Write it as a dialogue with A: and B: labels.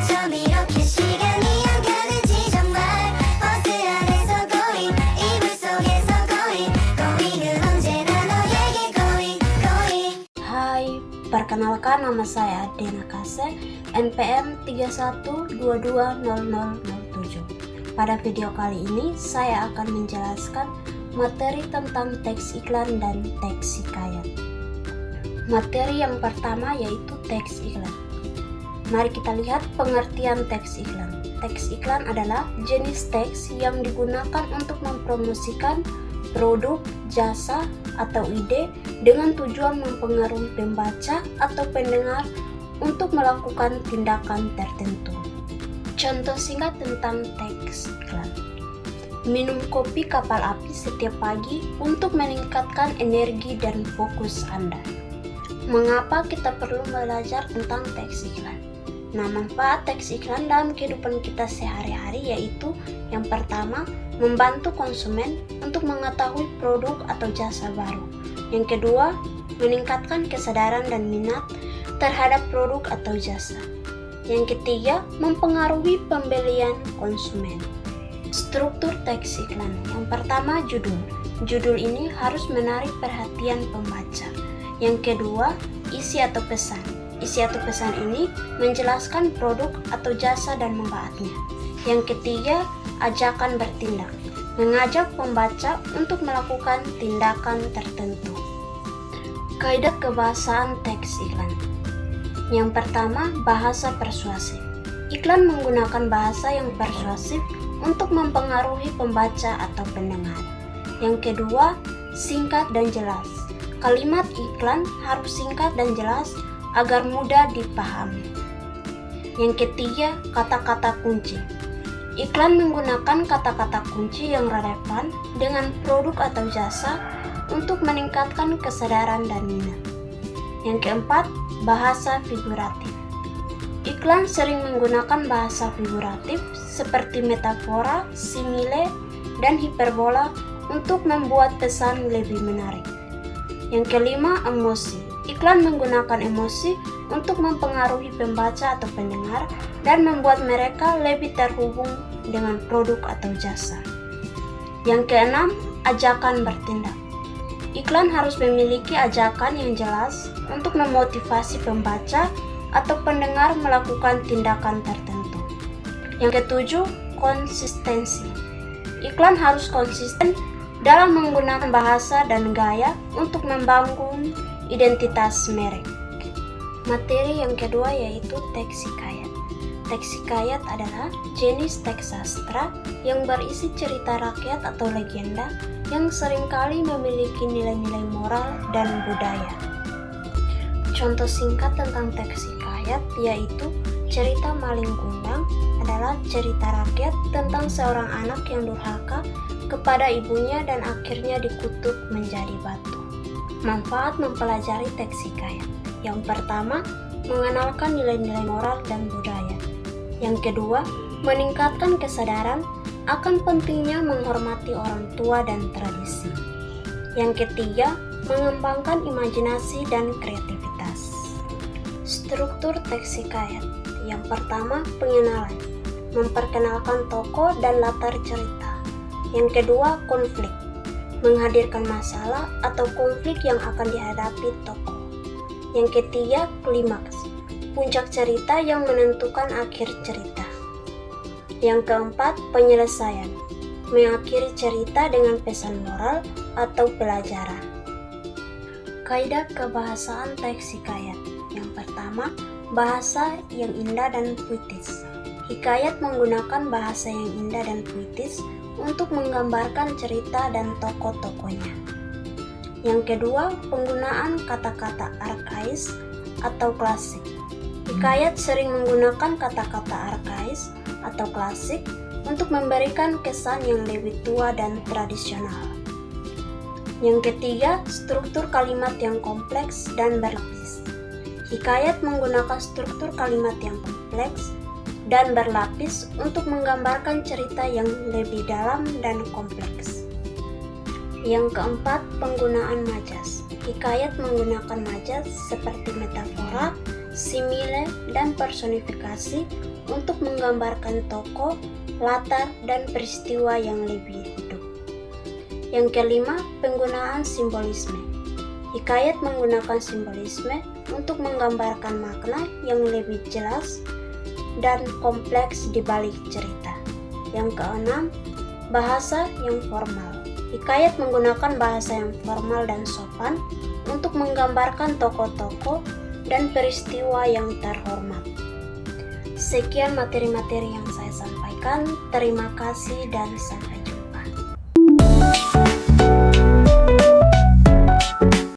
A: 좀 이렇게 시간이 안 가는지 정말 버스 안에서 going 이불 속에서 going은 언제나 너에게 going.
B: Hai, perkenalkan nama saya Adena Kase, NPM 31220007. Pada video kali ini saya akan menjelaskan materi tentang teks iklan dan teks hikayat. Materi yang pertama yaitu teks iklan. Mari kita lihat pengertian teks iklan. Teks iklan adalah jenis teks yang digunakan untuk mempromosikan produk, jasa, atau ide dengan tujuan mempengaruhi pembaca atau pendengar untuk melakukan tindakan tertentu. Contoh singkat tentang teks iklan. Minum kopi kapal api setiap pagi untuk meningkatkan energi dan fokus Anda. Mengapa kita perlu belajar tentang teks iklan? Nah, manfaat teks iklan dalam kehidupan kita sehari-hari yaitu yang pertama, membantu konsumen untuk mengetahui produk atau jasa baru. Yang kedua, meningkatkan kesadaran dan minat terhadap produk atau jasa. Yang ketiga, mempengaruhi pembelian konsumen. Struktur teks iklan. Yang pertama, judul. Judul ini harus menarik perhatian pembaca. Yang kedua, isi atau pesan. Isi atau pesan ini menjelaskan produk atau jasa dan manfaatnya. Yang ketiga, ajakan bertindak. Mengajak pembaca untuk melakukan tindakan tertentu. Kaidah kebahasaan teks iklan. Yang pertama, bahasa persuasif. Iklan menggunakan bahasa yang persuasif untuk mempengaruhi pembaca atau pendengar. Yang kedua, singkat dan jelas. Kalimat iklan harus singkat dan jelas agar mudah dipahami. Yang ketiga, kata-kata kunci. Iklan menggunakan kata-kata kunci yang relevan dengan produk atau jasa untuk meningkatkan kesadaran dan minat. Yang keempat, bahasa figuratif. Iklan sering menggunakan bahasa figuratif seperti metafora, simile, dan hiperbola untuk membuat pesan lebih menarik. Yang kelima, emosi. Iklan menggunakan emosi untuk mempengaruhi pembaca atau pendengar dan membuat mereka lebih terhubung dengan produk atau jasa. Yang keenam, ajakan bertindak. Iklan harus memiliki ajakan yang jelas untuk memotivasi pembaca atau pendengar melakukan tindakan tertentu. Yang ketujuh, konsistensi. Iklan harus konsisten dalam menggunakan bahasa dan gaya untuk membangun identitas merek. Materi yang kedua yaitu teks hikayat. Teks hikayat adalah jenis teks sastra yang berisi cerita rakyat atau legenda yang seringkali memiliki nilai-nilai moral dan budaya. Contoh singkat tentang teks hikayat yaitu cerita Malin Kundang adalah cerita rakyat tentang seorang anak yang durhaka kepada ibunya dan akhirnya dikutuk menjadi batu. Manfaat mempelajari teks hikayat. Yang pertama, mengenalkan nilai-nilai moral dan budaya. Yang kedua, meningkatkan kesadaran akan pentingnya menghormati orang tua dan tradisi. Yang ketiga, mengembangkan imajinasi dan kreativitas. Struktur teks hikayat. Yang pertama, pengenalan. Memperkenalkan tokoh dan latar cerita. Yang kedua, konflik. Menghadirkan masalah atau konflik yang akan dihadapi tokoh. Yang ketiga, klimaks. Puncak cerita yang menentukan akhir cerita. Yang keempat, penyelesaian. Mengakhiri cerita dengan pesan moral atau pelajaran. Kaidah kebahasaan teks hikayat. Yang pertama, bahasa yang indah dan puitis. Hikayat menggunakan bahasa yang indah dan puitis untuk menggambarkan cerita dan tokoh-tokohnya. Yang kedua, penggunaan kata-kata arkais atau klasik. Hikayat sering menggunakan kata-kata arkais atau klasik untuk memberikan kesan yang lebih tua dan tradisional. Yang ketiga, struktur kalimat yang kompleks dan berlapis. Hikayat menggunakan struktur kalimat yang kompleks dan berlapis untuk menggambarkan cerita yang lebih dalam dan kompleks. Yang keempat, penggunaan majas. Hikayat menggunakan majas seperti metafora, simile, dan personifikasi untuk menggambarkan tokoh, latar, dan peristiwa yang lebih hidup. Yang kelima, penggunaan simbolisme. Hikayat menggunakan simbolisme untuk menggambarkan makna yang lebih jelas dan kompleks di balik cerita. Yang keenam, bahasa yang formal. Hikayat menggunakan bahasa yang formal dan sopan untuk menggambarkan tokoh-tokoh dan peristiwa yang terhormat. Sekian materi-materi yang saya sampaikan. Terima kasih dan sampai jumpa.